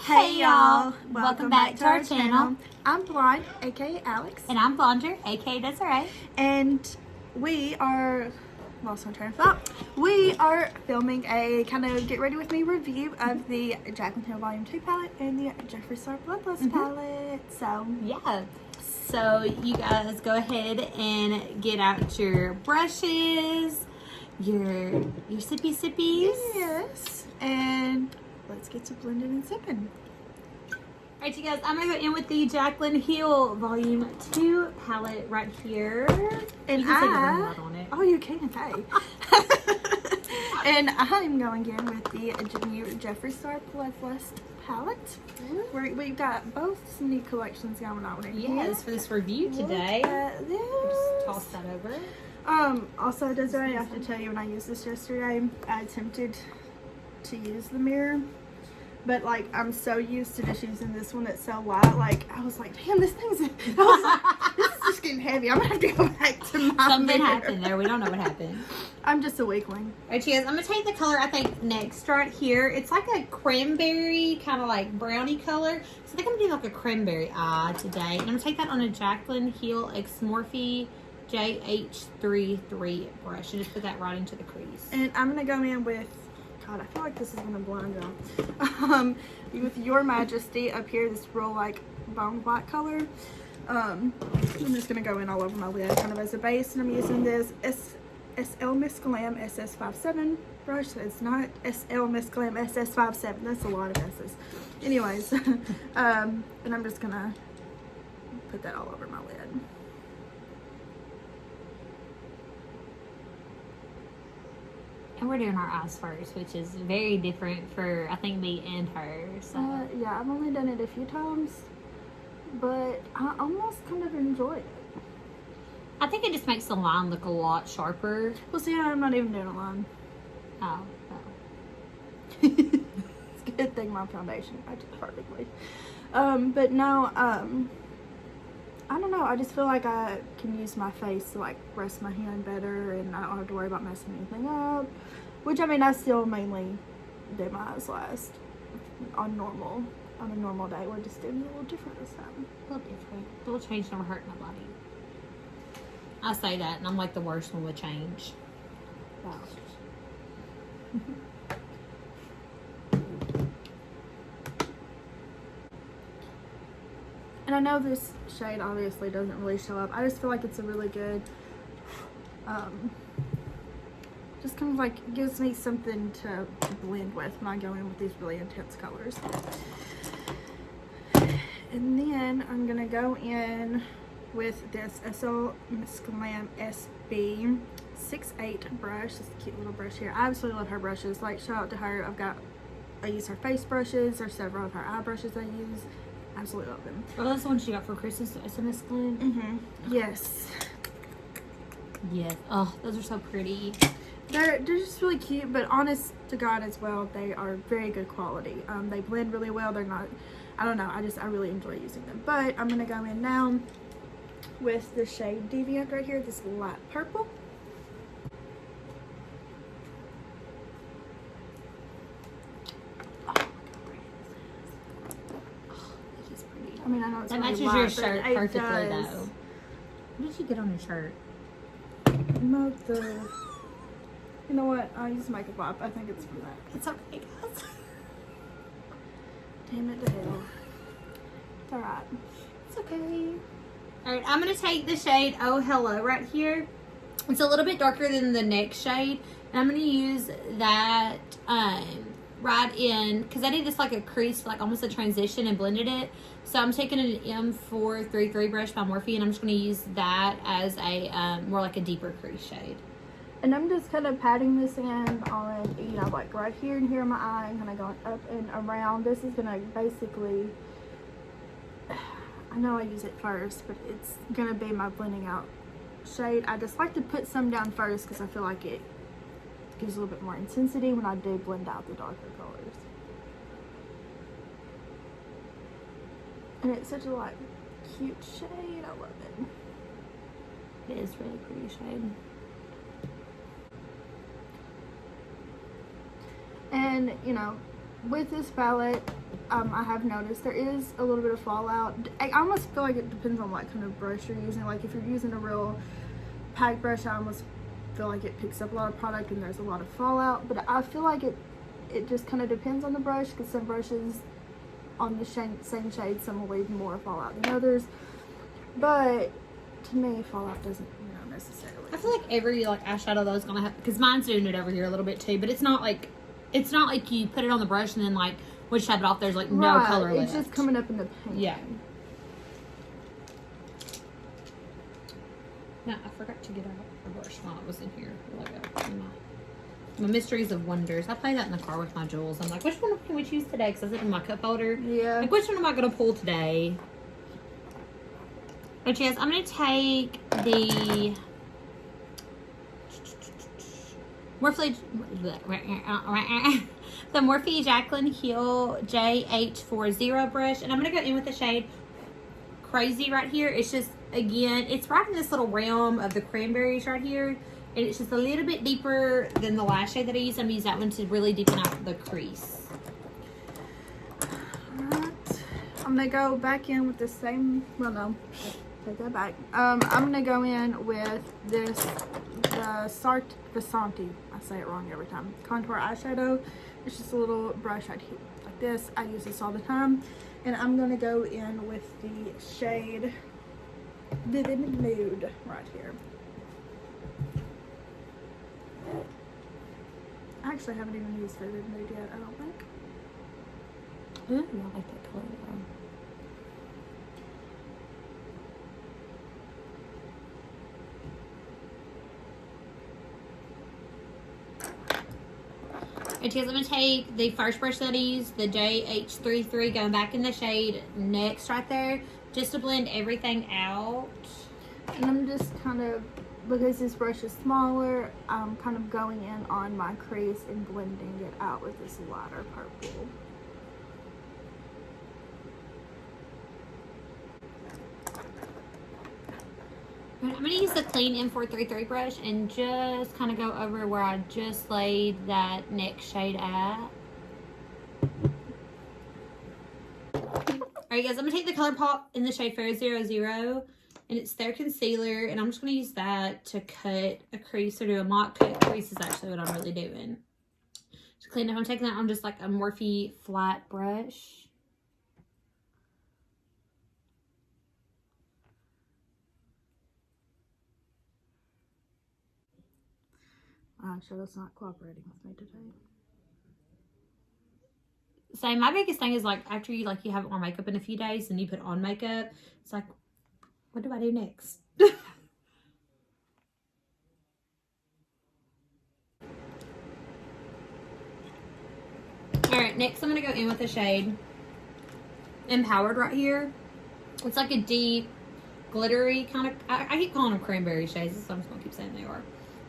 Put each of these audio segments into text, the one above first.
Hey y'all, welcome back to our channel. I'm Blond, a.k.a. Alex. And I'm Blonder, a.k.a. Desarai. And we are, lost my train of thought. We are filming a kind of get ready with me review of the Jaclyn Hill Volume 2 palette and the Jeffree Blond palette. So, yeah. So you guys go ahead and get out your brushes, your sippy sippies. Yes. And let's get to blending and sipping. Alright, you guys, I'm going to go in with the Jaclyn Hill Volume 2 palette right here. And you can see the ring light on it. Oh, you can, hey. And I'm going in with the new Jeffree Bloodlust palette. We've got both some new collections going on in here. Yes, for this review today. Just toss that over. Also, Desarai, I have to tell you, when I used this yesterday, I attempted to use the mirror, but like I'm so used to just using this one that's so light. Like I was like, damn, this thing's. This is just getting heavy. I'm gonna have to go back to my Something mirror. happened there. We don't know what happened. I'm just a weakling. Alright, you guys, I'm gonna take the color I think next right here. It's like a cranberry, kind of like brownie color. So I think I'm gonna do like a cranberry eye today, and I'm gonna take that on a Jaclyn Hill X Morphe JH33 brush and just put that right into the crease. And I'm gonna go in with. God, I feel like this is gonna blind y'all. With Your Majesty up here, this real like bone black color. I'm just gonna go in all over my lid, kind of as a base, and I'm using this SL Miss Glam SS57 brush. It's not SL Miss Glam SS57. That's a lot of S's. Anyways, and I'm just gonna put that all over my lid. And we're doing our eyes first, which is very different for, I think, me and her. So. Yeah, I've only done it a few times, but I almost kind of enjoy it. I think it just makes the line look a lot sharper. Well, see, I'm not even doing a line. Oh. It's a good thing my foundation matches perfectly. But no, I don't know. I just feel like I can use my face to like rest my hand better, and I don't have to worry about messing anything up. Which, I mean, I still mainly do my eyes last on a normal day. We're just doing it a little different this time. A little different. A little change never hurt nobody. I say that, and I'm like the worst one with change. Wow. And I know this shade obviously doesn't really show up. I just feel like it's a really good, just kind of like gives me something to blend with when I go in with these really intense colors. And then I'm gonna go in with this SL Miss Glam SB 68 brush. This cute little brush here. I absolutely love her brushes. Like, shout out to her. I use her face brushes. There's several of her eye brushes I use. Absolutely love them. Oh, that's the one she got for Christmas. SMS Glam. Yes. Yes. Oh, those are so pretty. They're just really cute, but honest to God as well, they are very good quality. They blend really well. They're not, I don't know, I really enjoy using them. But I'm gonna go in now with the shade Deviant right here, this light purple. I mean, I know it's that really matches light, your but shirt it perfectly, does. though. What did you get on your shirt? You know what? I'll use makeup wipe. I think it's from that. It's okay, guys. Damn it to hell. It's alright. It's okay. Alright, I'm going to take the shade Oh Hello right here. It's a little bit darker than the next shade. And I'm going to use that right in, because I did this like a crease, like almost a transition, and blended it. So I'm taking an M433 brush by Morphe, and I'm just going to use that as a more like a deeper crease shade. And I'm just kind of patting this in on, you know, like right here and here in my eye, and kind of going up and around. This is going to basically, I know I use it first, but it's going to be my blending out shade. I just like to put some down first because I feel like it gives a little bit more intensity when I do blend out the darker colors. And it's such a like cute shade. I love it. It is really pretty shade. And, you know, with this palette, I have noticed there is a little bit of fallout. I almost feel like it depends on what kind of brush you're using. Like if you're using a real pack brush, I almost feel like it picks up a lot of product and there's a lot of fallout. But I feel like it just kind of depends on the brush, because some brushes on the same shade, some will leave more fallout than others. But to me, fallout doesn't, necessarily. I feel like every like eyeshadow though is gonna have, because mine's doing it over here a little bit too. But it's not like you put it on the brush and then like once you tap it off, there's like no color left. It's just coming up in the paint. Yeah. Now I forgot to get out the brush while it was in here. My Mysteries of Wonders. I play that in the car with my jewels. I'm like, which one can we choose today? Because I sit in my cup holder. Yeah. Like, which one am I going to pull today? But yes, I'm going to take the Morphe Jaclyn Hill JH40 brush. And I'm going to go in with the shade Crazy right here. It's just, again, it's right in this little realm of the cranberries right here. And it's just a little bit deeper than the last shade that I used. I'm going to use that one to really deepen out the crease. Alright. I'm going to go back in with the same, well no, take that back. I'm going to go in with this, the Vasanti, I say it wrong every time, contour eyeshadow. It's just a little brush right here, like this. I use this all the time. And I'm going to go in with the shade Vivid Mood right here. I actually haven't even used Vivid Mood yet, I don't think. Ooh, I like that color though. Okay, so I'm going to take the first brush that I used, the JH33, going back in the shade Next right there, just to blend everything out. And I'm just kind of, because this brush is smaller, I'm kind of going in on my crease and blending it out with this lighter purple. I'm going to use the clean M433 brush and just kind of go over where I just laid that next shade at. Alright guys, I'm going to take the ColourPop in the shade Fair 00, and it's their concealer, and I'm just going to use that to cut a crease or do a mock cut. Crease is actually what I'm really doing. To clean up, I'm taking that on just like a Morphe flat brush. Eyeshadow's not cooperating with me today. So my biggest thing is like after you haven't worn makeup in a few days and you put on makeup, it's like, what do I do next? Alright, next I'm going to go in with the shade Empowered right here. It's like a deep, glittery kind of, I keep calling them cranberry shades, so I'm just going to keep saying they are.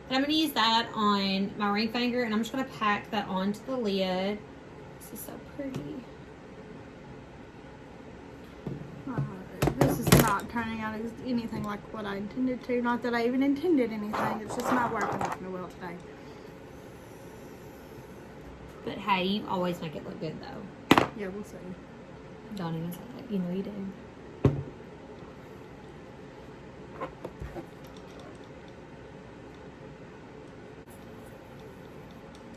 And I'm going to use that on my ring finger, and I'm just going to pack that onto the lid. This is so pretty. This is not turning out as anything like what I intended to. Not that I even intended anything. It's just not working with me well today. But hey, you always make it look good though. Yeah, we'll see. Don't even say that. You know you do.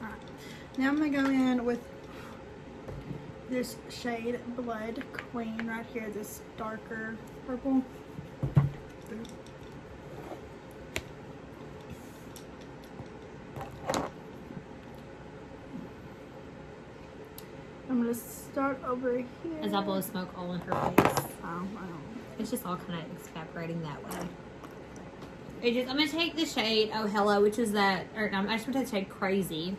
Alright. Now I'm going to go in with this shade Blood Queen right here. This darker purple. I'm going to start over here. As I blow smoke all in her face. Oh, I don't. It's just all kind of evaporating that way. I'm going to take the shade Oh Hello, which is that, or no, I'm actually going to take the shade Crazy.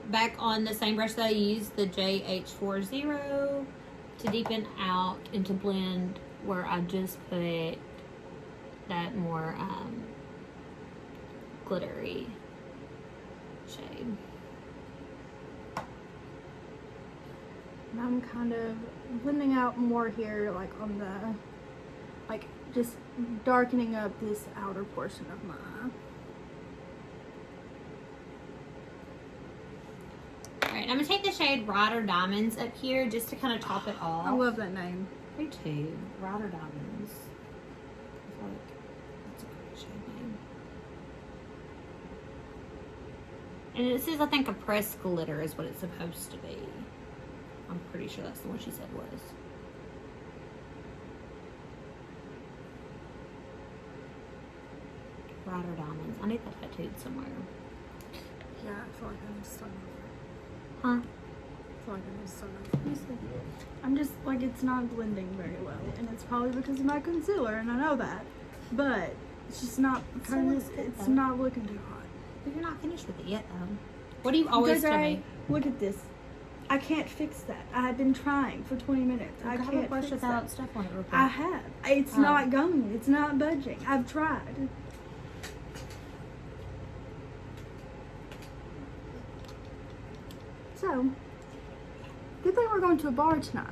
Back on the same brush that I used, the JH40, to deepen out and to blend where I just put that more glittery shade. And I'm kind of blending out more here, like on the, like just darkening up this outer portion of my eye. Alright, I'm going to take the shade Rider Diamonds up here just to kind of top it off. I love that name. Me too. Rider Diamonds. I feel like that's a great shade name. And it says, I think, a pressed glitter is what it's supposed to be. I'm pretty sure that's the one she said was. Rider Diamonds. I need that tattooed somewhere. Yeah, I feel like I need to start over. Huh? I feel like I need to start over. I'm just, like, it's not blending very well. And it's probably because of my concealer, and I know that. But it's just not, it's not looking too hot. But you're not finished with it yet, though. What do you always tell me? Look at this. I can't fix that. I've been trying for 20 minutes. I can't brush fix without that. stuff on it real quick. I have. It's not going. It's not budging. I've tried. So, good thing we're going to a bar tonight.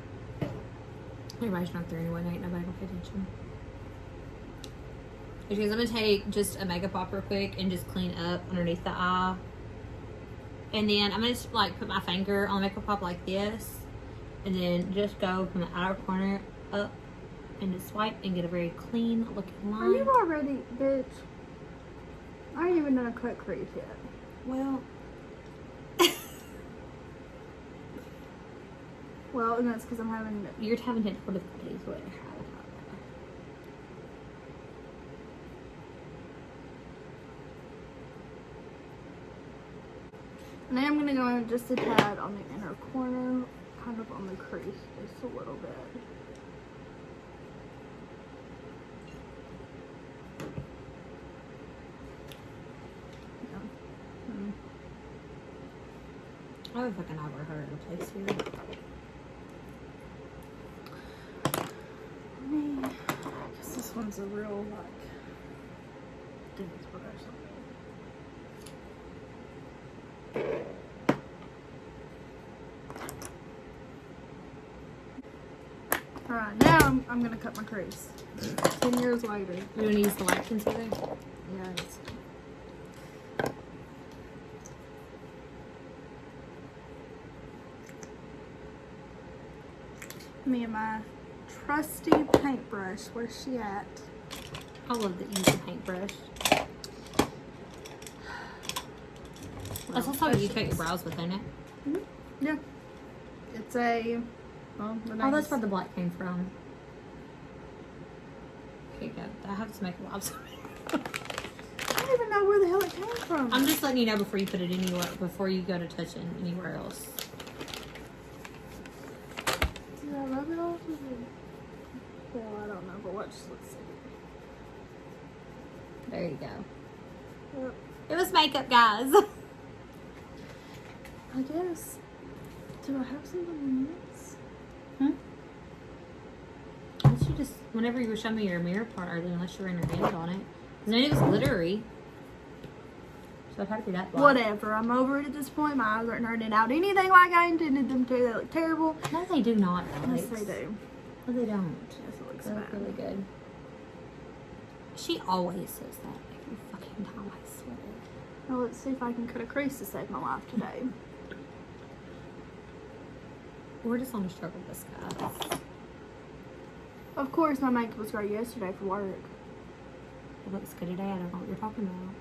Everybody's not there anyway. Ain't nobody gonna pay attention. Because I'm gonna take just a makeup pop real quick and just clean up underneath the eye. And then I'm gonna just like put my finger on the makeup pop like this. And then just go from the outer corner up and just swipe and get a very clean looking line. Are you already, bitch? I ain't even done a cut crease yet. Well, well, and that's because I'm having... you're having difficulties with how And then I'm going to go in just a tad on the inner corner, kind of on the crease, just a little bit. I have fucking never heard of a place here. I guess this one's a real, like, dense brush. Alright, now I'm gonna cut my crease. 10 years later. You're gonna use the light concealer? Yes. Me and my trusty paintbrush. Where's she at? I love that you use a paintbrush. That's also what you cut your brows with, isn't it? Mm-hmm. Yeah. It's a... Well, oh, that's where the black came from. Okay, good. I have to make a lot. I don't even know where the hell it came from. I'm just letting you know before you put it anywhere, before you go to touch it anywhere else. Did I rub it off? Well, I don't know, but let's see. There you go. Yep. It was makeup, guys. I guess. Do I have something in this? Unless you just, whenever you were showing me your mirror part earlier, unless you ran your hand on it. And then it was glittery. So it had to be that black. Whatever. I'm over it at this point. My eyes aren't turning out anything like I intended them to. They look terrible. No, they do not, Alex. Yes, they do. No, they don't. Yes, it looks They look bad. really good. She always says that every fucking time, I swear. Well, let's see if I can cut a crease to save my life today. We're just on a struggle bus, guys. Of course, my makeup was great yesterday for work. It looks good today. I don't know what you're talking about.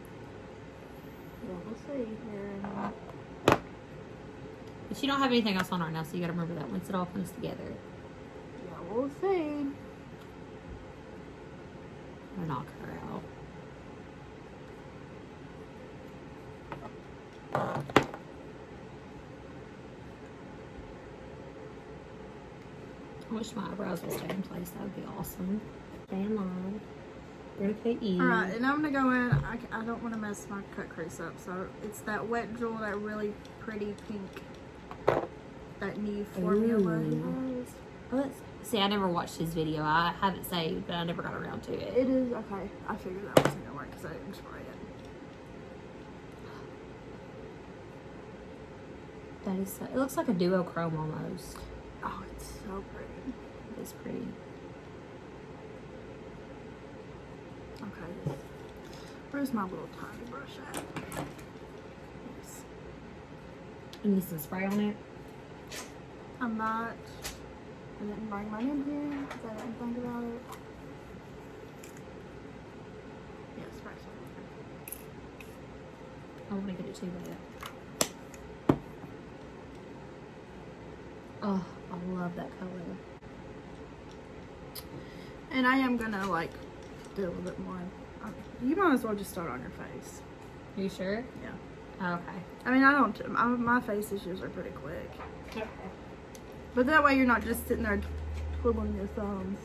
Yeah, we'll see here. But you don't have anything else on right now, so you gotta remember that once it all comes together. Yeah, we'll see. Or knock her out. I wish my eyebrows would stay in place. That would be awesome. Stay in line. We're gonna put E. Alright, and I'm gonna go in. I don't want to mess my cut crease up, so it's that wet jewel, that really pretty pink, that new formula he has. Oh, see, I never watched his video. I have it saved, but I never got around to it. It is okay. I figured that wasn't gonna work because I didn't spray it. That is so, it looks like a duochrome almost. Oh, it's so pretty. It's pretty. Okay, where's my little tiny brush at? Yes. You need some spray on it. I'm not. I didn't bring mine in here because I didn't think about it. Yeah, spray some. I don't want to get it too wet. Oh, I love that color. And I am gonna like do a little bit more. You might as well just start on your face. Are you sure? Yeah. Oh, okay. I mean, I don't. My face issues are pretty quick. Okay. But that way you're not just sitting there twiddling your thumbs.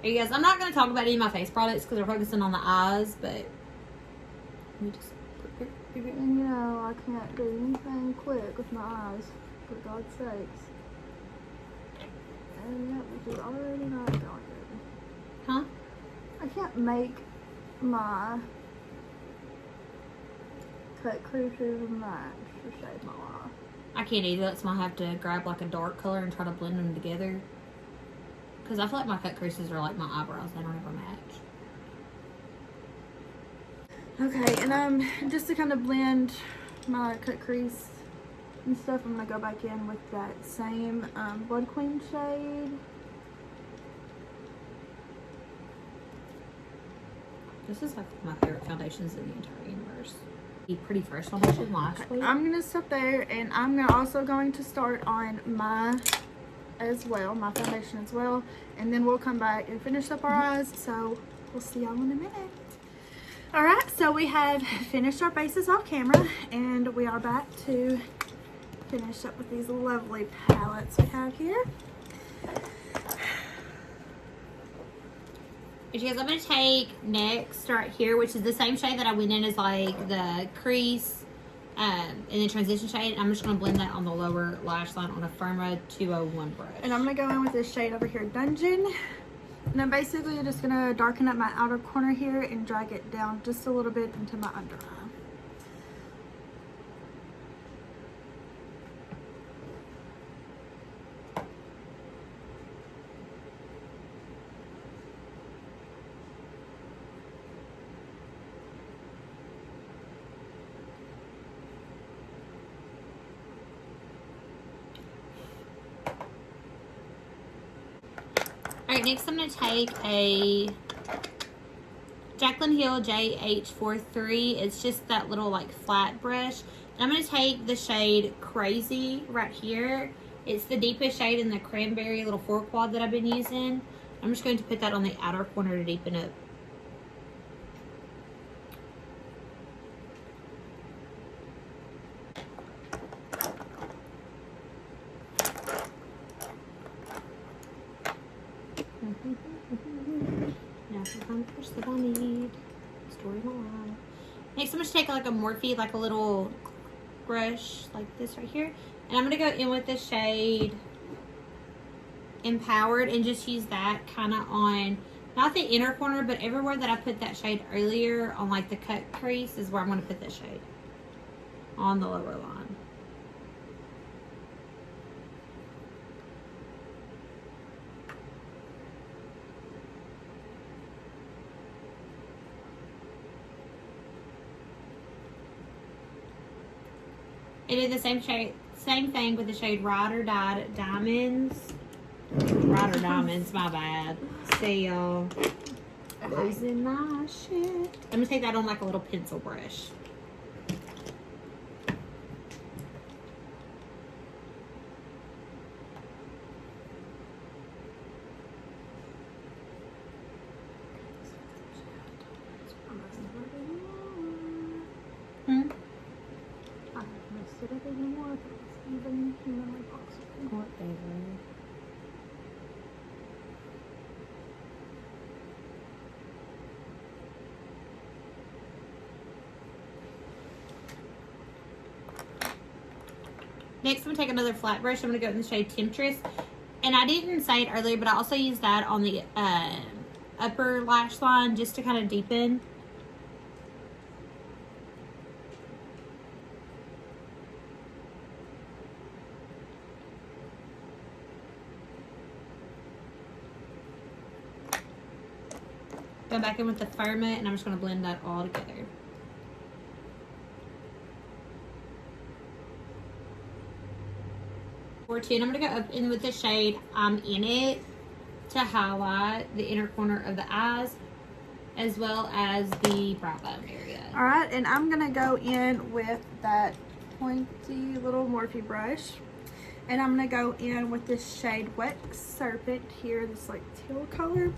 Hey guys, I'm not going to talk about any of my face products because we're focusing on the eyes, but let me just put it. And you know, I can't do anything quick with my eyes, for God's sakes. And that which is already not going good. Huh? I can't make my cut creases match to shade my eye. I can't either. That's why I have to grab like a dark color and try to blend them together. Because I feel like my cut creases are like my eyebrows. They don't ever match. Okay, and just to kind of blend my cut crease and stuff, I'm going to go back in with that same Blood Queen shade. This is like my favorite foundations in the entire universe. Pretty fresh foundation last week. I'm going to stop there, and I'm also going to start on my foundation as well, and then we'll come back and finish up our eyes, so we'll see y'all in a minute. Alright, so we have finished our bases off camera, and we are back to finish up with these lovely palettes we have here. Okay, guys, I'm going to take next right here, which is the same shade that I went in as like the crease and the transition shade. I'm just going to blend that on the lower lash line on a Firma 201 brush. And I'm going to go in with this shade over here, Dungeon. And I'm basically just going to darken up my outer corner here and drag it down just a little bit into my under eye. Alright, next I'm going to take a Jaclyn Hill JH43. It's just that little like flat brush. And I'm going to take the shade Crazy right here. It's the deepest shade in the cranberry little 4-quad that I've been using. I'm just going to put that on the outer corner to deepen it. Now for the brush that I need. Storyline. Next, I'm going to take like a Morphe, like a little brush like this right here. And I'm going to go in with the shade Empowered and just use that kind of on, not the inner corner, but everywhere that I put that shade earlier on like the cut crease is where I'm going to put that shade. On the lower line. I did the same thing with the shade Ride or Die Diamonds. Ride or Diamonds, my bad. See y'all. Losing my shit. I'm gonna take that on like a little pencil brush. Next, I'm going to take another flat brush. I'm going to go in the shade Temptress. And I didn't say it earlier, but I also use that on the upper lash line just to kind of deepen. Go back in with the Firma, and I'm just going to blend that all together. 4-2, and I'm going to go up in with the shade I'm in it to highlight the inner corner of the eyes as well as the brow bone area. All right, and I'm gonna go in with that pointy little Morphe brush, and I'm gonna go in with this shade Wet Serpent here, this like teal color,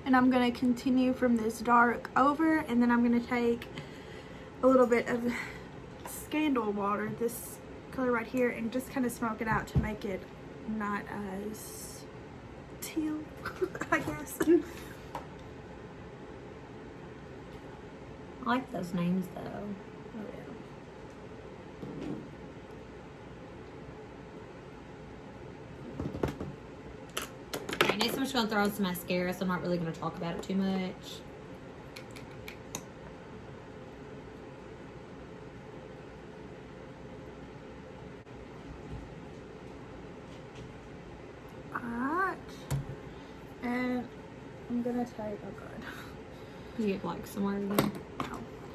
and I'm gonna continue from this dark over, and then I'm gonna take a little bit of Scandal Water, this color right here, and just kind of smoke it out to make it not as teal, I guess. I like those names though. Oh yeah. Okay, next I'm just going to throw on some mascara, so I'm not really going to talk about it too much. Alright. And I'm gonna take, oh god. You get like somewhere again.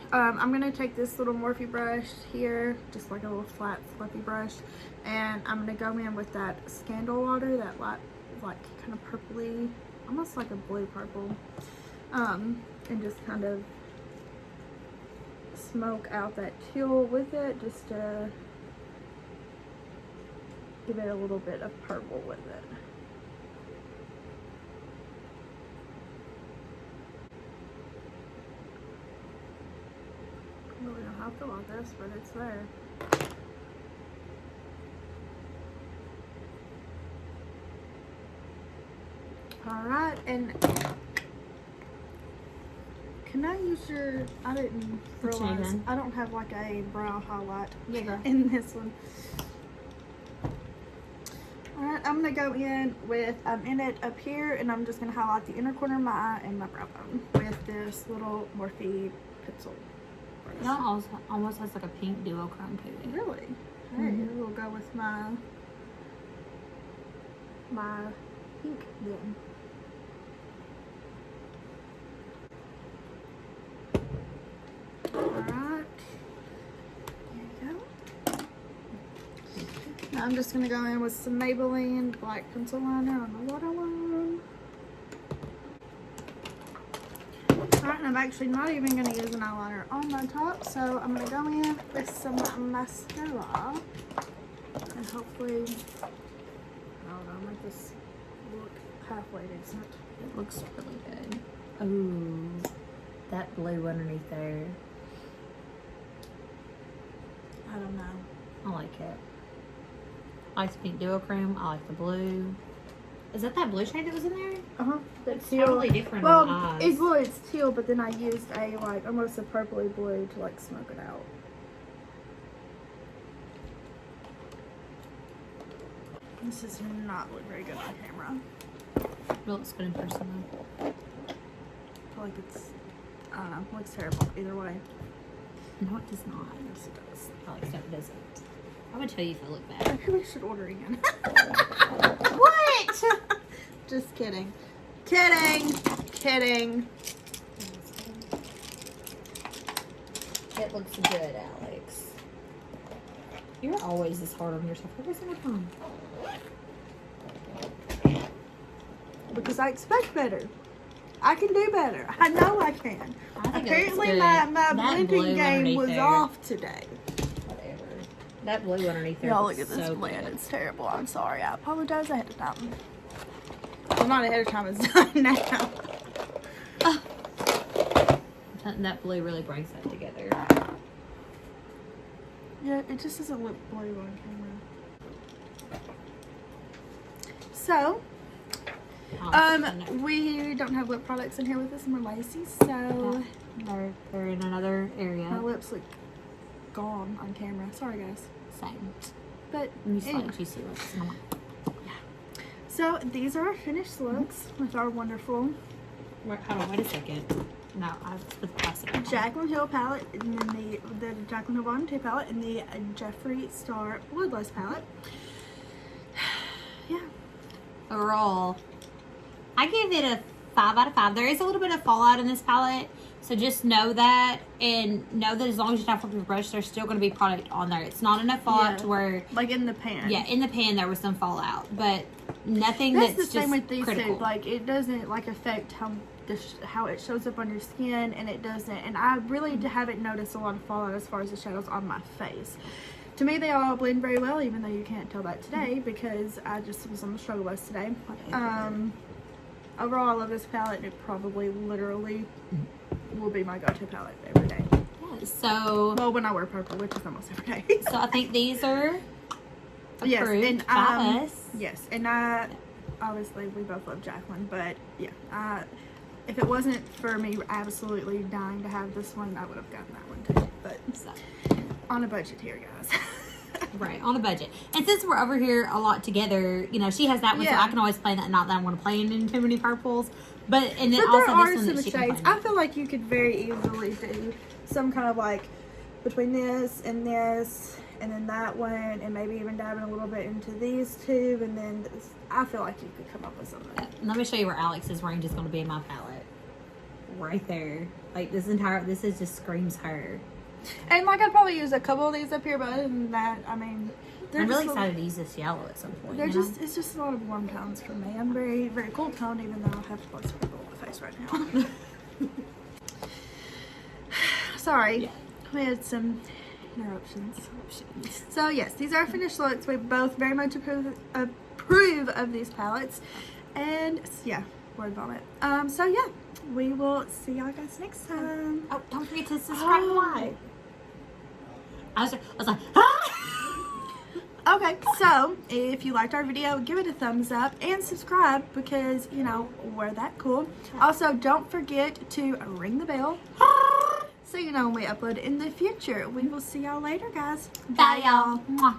I'm gonna take this little Morphe brush here, just like a little flat fluffy brush, and I'm gonna go in with that Scandal Water, that light, like kind of purpley, almost like a blue purple, and just kind of smoke out that teal with it, just to give it a little bit of purple with it. I don't really know how I feel about this, but it's there. Alright, and can I use your, I didn't realize, I don't have like a brow highlight in this one. Alright, I'm going to go in with, I'm in it up here, and I'm just going to highlight the inner corner of my eye and my brow bone with this little Morphe pencil. It almost has like a pink duochrome to it. Really? Alright, we'll go with my pink then. Alright. There you go. Now I'm just going to go in with some Maybelline black pencil liner on the waterline. Alright, and I'm actually not even going to use an eyeliner on my top, so I'm going to go in with some mascara. And hopefully, I don't know, make this look halfway decent. It looks really good. Ooh, that blue underneath there. I don't know. I like it. I like the pink duochrome. I like the blue. Is that blue shade that was in there? Uh-huh. It's totally different well, on the eyes. It's teal, but then I used a, like, almost a purpley blue to, like, smoke it out. This does not look very good on camera. It looks good in person though. I feel like it's, I don't know, looks terrible either way. No, it does not. Yes, it does. I like stuff it doesn't. I would tell you if it looked bad. Maybe we should order again. What? Just kidding. Kidding. Kidding. It looks good, Alex. You're always this hard on yourself every single time. Because I expect better. I can do better. I know I can. I think Apparently it looks my good. That blending blue game underneath was there. off today. Whatever. That blue underneath there. Y'all looks look at this so blend. good. It's terrible. I'm sorry. I apologize ahead of time. Well, not ahead of time. It's done now. That blue really brings that together. Yeah, it just doesn't look blue on camera. So, we don't have lip products in here with us, and we're lazy, so They're in another area. my lips look gone on camera. Sorry, guys. Same. But You see anyway. like juicy lips. And I'm like, So these are our finished looks with our wonderful hold on, wait a second. No, I put the plastic on. Jaclyn Hill palette, and then the Jaclyn Hill Volume 2 palette, and the Jeffree Star Bloodlust palette. Yeah. Overall, I give it a 5 out of 5. There is a little bit of fallout in this palette, So just know that, and know that as long as you tap with your brush, there's still going to be product on there. It's not enough fallout to where... Like in the pan. Yeah, in the pan there was some fallout, but nothing that's that's the same just with these critical. two. Like, it doesn't, like, affect how it shows up on your skin, and it doesn't. And I really haven't noticed a lot of fallout as far as the shadows on my face. To me, they all blend very well, even though you can't tell that today because I just was on the struggle bus today. Overall, I love this palette. It probably literally will be my go-to palette every day. Yeah, so... Well, when I wear purple, which is almost every day. So I think these are approved by us. Yes, and obviously we both love Jaclyn, but yeah, if it wasn't for me absolutely dying to have this one, I would have gotten that one too. But So, on a budget here, guys. right, on a budget. And since we're over here a lot together, you know, she has that one, so Yeah. I can always play that. Not that I want to play in too many purples, but and then But also there are this one some that she can shades. play in. I feel like you could very easily do some kind of like between this, and then that one, and maybe even diving a little bit into these two, and then this. I feel like you could come up with something. And let me show you where Alex's range is going to be in my palette. Right there. Like this is just screams her. And like I'd probably use a couple of these up here, but other than that, I mean, they're I'm really just excited to use this yellow at some point. They're you know? just it's just a lot of warm tones for me. I'm very, very cool toned, even though I have lots of purple on my face right now. Sorry, Yeah. we had some interruptions. So yes, these are finished looks. We both very much approve of these palettes, and yeah, word vomit. So yeah, we will see y'all guys next time. Oh, don't forget to subscribe and like. I was like, ah! Okay, so if you liked our video, give it a thumbs up and subscribe because, you know, we're that cool. Also, don't forget to ring the bell so you know when we upload in the future. We will see y'all later, guys. Bye, y'all. Mwah.